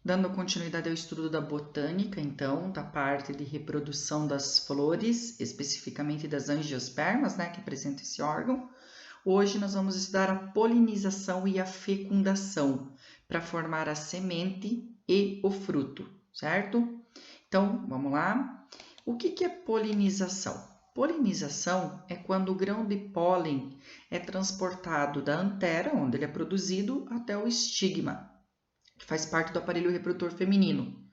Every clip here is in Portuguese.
Dando continuidade ao estudo da botânica, então, da parte de reprodução das flores, especificamente das angiospermas, né, que apresentam esse órgão. Hoje nós vamos estudar a polinização e a fecundação para formar a semente e o fruto, certo? Então, vamos lá. O que é polinização? Polinização é quando o grão de pólen é transportado da antera, onde ele é produzido, até o estigma, que faz parte do aparelho reprodutor feminino.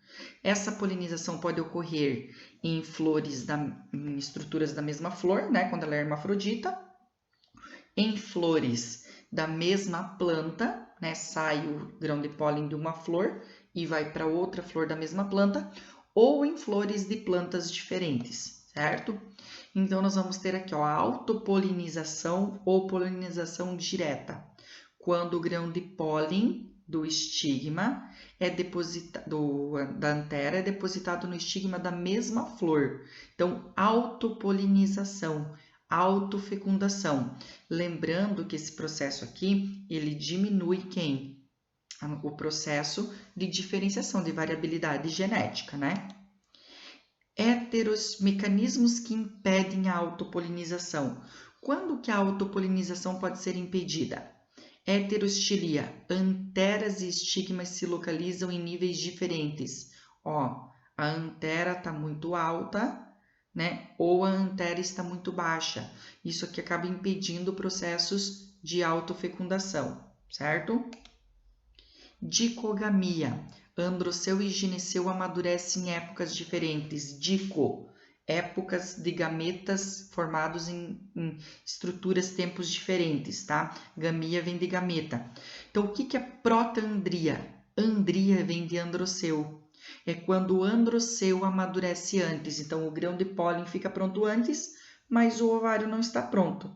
Essa polinização pode ocorrer em flores, em estruturas da mesma flor, né, quando ela é hermafrodita, em flores da mesma planta, né, sai o grão de pólen de uma flor e vai para outra flor da mesma planta, ou em flores de plantas diferentes, certo? Então, nós vamos ter aqui ó, a autopolinização ou polinização direta, quando o grão de pólen do estigma é depositado, da antera é depositado no estigma da mesma flor. Então, autopolinização, autofecundação. Lembrando que esse processo aqui, ele diminui quem? O processo de diferenciação, de variabilidade genética, né? Mecanismos que impedem a autopolinização. Quando que a autopolinização pode ser impedida? Heterostilia. Anteras e estigmas se localizam em níveis diferentes. Ó, a antera está muito alta, né? Ou a antera está muito baixa. Isso aqui acaba impedindo processos de autofecundação, certo? Dicogamia. Androceu e gineceu amadurecem em épocas diferentes. Dico, épocas de gametas formados em estruturas, tempos diferentes, tá? Gamia vem de gameta. Então, o que é protoandria? Andria vem de androceu. É quando o androceu amadurece antes. Então, o grão de pólen fica pronto antes, mas o ovário não está pronto.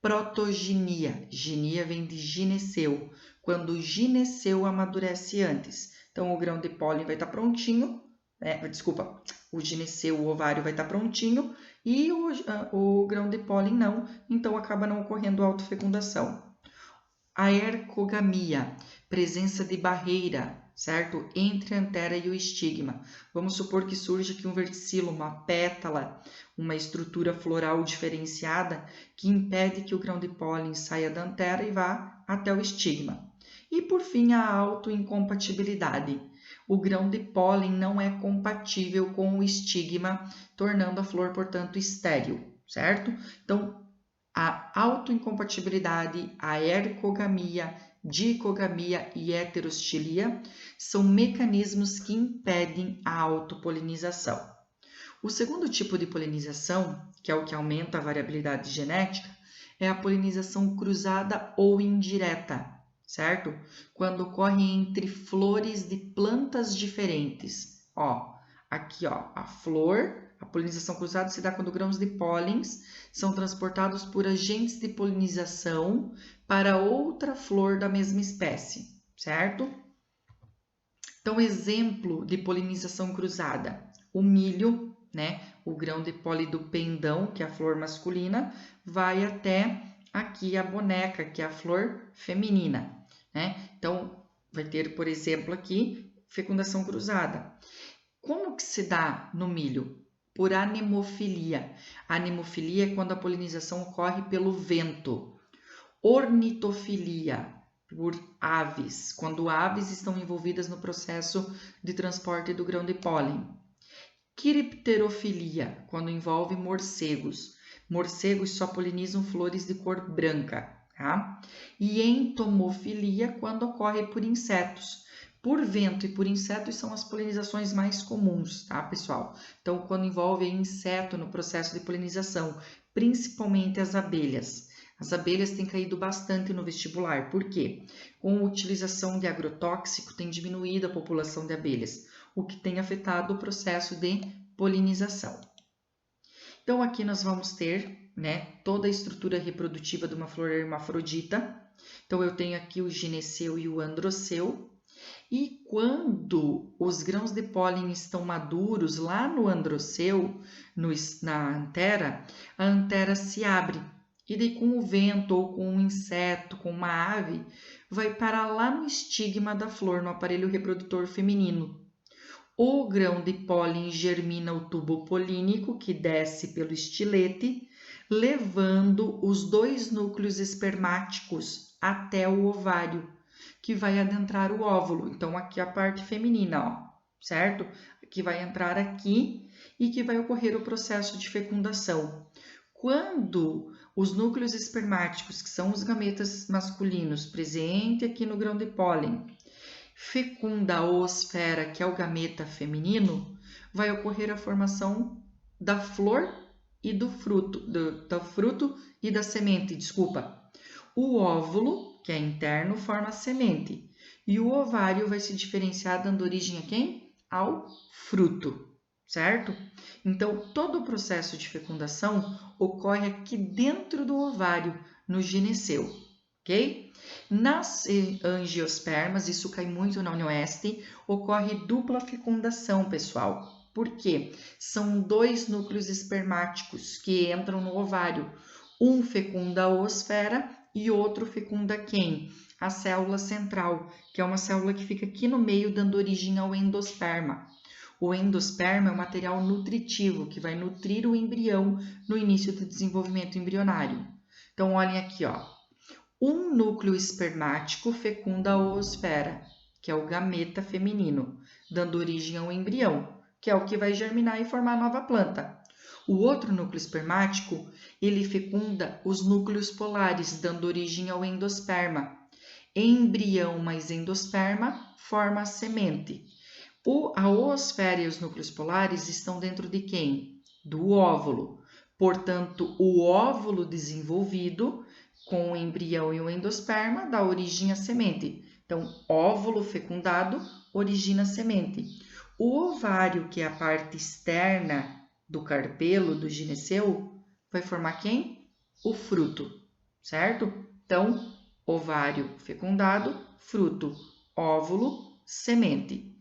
Protogenia. Ginia vem de gineceu. Quando o gineceu amadurece antes. Então, o grão de pólen vai estar prontinho. Desculpa, o gineceu, o ovário vai estar prontinho. E o grão de pólen não. Então, acaba não ocorrendo autofecundação. A ercogamia. Presença de barreira, certo? Entre a antera e o estigma. Vamos supor que surge aqui um verticilo, uma pétala, uma estrutura floral diferenciada que impede que o grão de pólen saia da antera e vá até o estigma. E por fim, a autoincompatibilidade. O grão de pólen não é compatível com o estigma, tornando a flor, portanto, estéril, certo? Então, a autoincompatibilidade, a ercogamia, dicogamia e heterostilia são mecanismos que impedem a autopolinização. O segundo tipo de polinização, que é o que aumenta a variabilidade genética, é a polinização cruzada ou indireta, certo? Quando ocorre entre flores de plantas diferentes. Ó, aqui ó, a flor, a polinização cruzada se dá quando grãos de pólens são transportados por agentes de polinização para outra flor da mesma espécie, certo? Então, exemplo de polinização cruzada, o milho, né? O grão de pólen do pendão, que é a flor masculina, vai até aqui a boneca, que é a flor feminina, né? Então, vai ter, por exemplo, aqui, fecundação cruzada. Como que se dá no milho? Por anemofilia. A anemofilia é quando a polinização ocorre pelo vento. Ornitofilia, por aves, quando aves estão envolvidas no processo de transporte do grão de pólen. Quiripterofilia, quando envolve morcegos. Morcegos só polinizam flores de cor branca, tá? E entomofilia, quando ocorre por insetos. Por vento e por insetos são as polinizações mais comuns, tá, pessoal? Então, quando envolve inseto no processo de polinização, principalmente as abelhas. As abelhas têm caído bastante no vestibular, por quê? Com a utilização de agrotóxico, tem diminuído a população de abelhas, o que tem afetado o processo de polinização. Então, aqui nós vamos ter, né, toda a estrutura reprodutiva de uma flor hermafrodita. Então, eu tenho aqui o gineceu e o androceu. E quando os grãos de pólen estão maduros lá no androceu, na antera, a antera se abre e daí com o vento ou com um inseto, com uma ave, vai parar lá no estigma da flor, no aparelho reprodutor feminino. O grão de pólen germina o tubo polínico que desce pelo estilete, levando os 2 núcleos espermáticos até o ovário, que vai adentrar o óvulo. Então, aqui a parte feminina, ó, certo? Que vai entrar aqui e que vai ocorrer o processo de fecundação. Quando os núcleos espermáticos, que são os gametas masculinos, presente aqui no grão de pólen, fecunda a oosfera, que é o gameta feminino, vai ocorrer a formação da flor e do fruto, do fruto e da semente, desculpa. O óvulo, que é interno, forma a semente. E o ovário vai se diferenciar dando origem a quem? Ao fruto, certo? Então, todo o processo de fecundação ocorre aqui dentro do ovário, no gineceu, ok? Nas angiospermas, isso cai muito na UniOeste, ocorre dupla fecundação, pessoal. Por quê? São 2 núcleos espermáticos que entram no ovário. Um fecunda a oosfera e outro fecunda quem? A célula central, que é uma célula que fica aqui no meio, dando origem ao endosperma. O endosperma é um material nutritivo que vai nutrir o embrião no início do desenvolvimento embrionário. Então, olhem aqui, ó. Um núcleo espermático fecunda a oosfera, que é o gameta feminino, dando origem ao embrião, que é o que vai germinar e formar a nova planta. O outro núcleo espermático, ele fecunda os núcleos polares, dando origem ao endosperma. Embrião mais endosperma forma a semente. A oosfera e os núcleos polares estão dentro de quem? Do óvulo. Portanto, o óvulo desenvolvido com o embrião e o endosperma dá origem à semente. Então, óvulo fecundado origina a semente. O ovário, que é a parte externa do carpelo, do gineceu, vai formar quem? O fruto, certo? Então, ovário fecundado, fruto, óvulo, semente.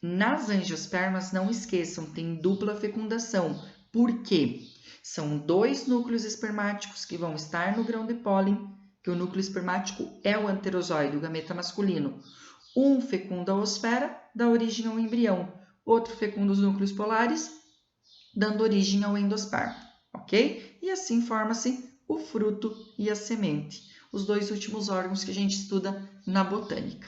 Nas angiospermas, não esqueçam, tem dupla fecundação. Por quê? São 2 núcleos espermáticos que vão estar no grão de pólen, que o núcleo espermático é o anterozoide, o gameta masculino. Um fecunda a oosfera, dá origem ao embrião. Outro fecunda os núcleos polares, dando origem ao endosperma, ok? E assim forma-se o fruto e a semente, os 2 últimos órgãos que a gente estuda na botânica.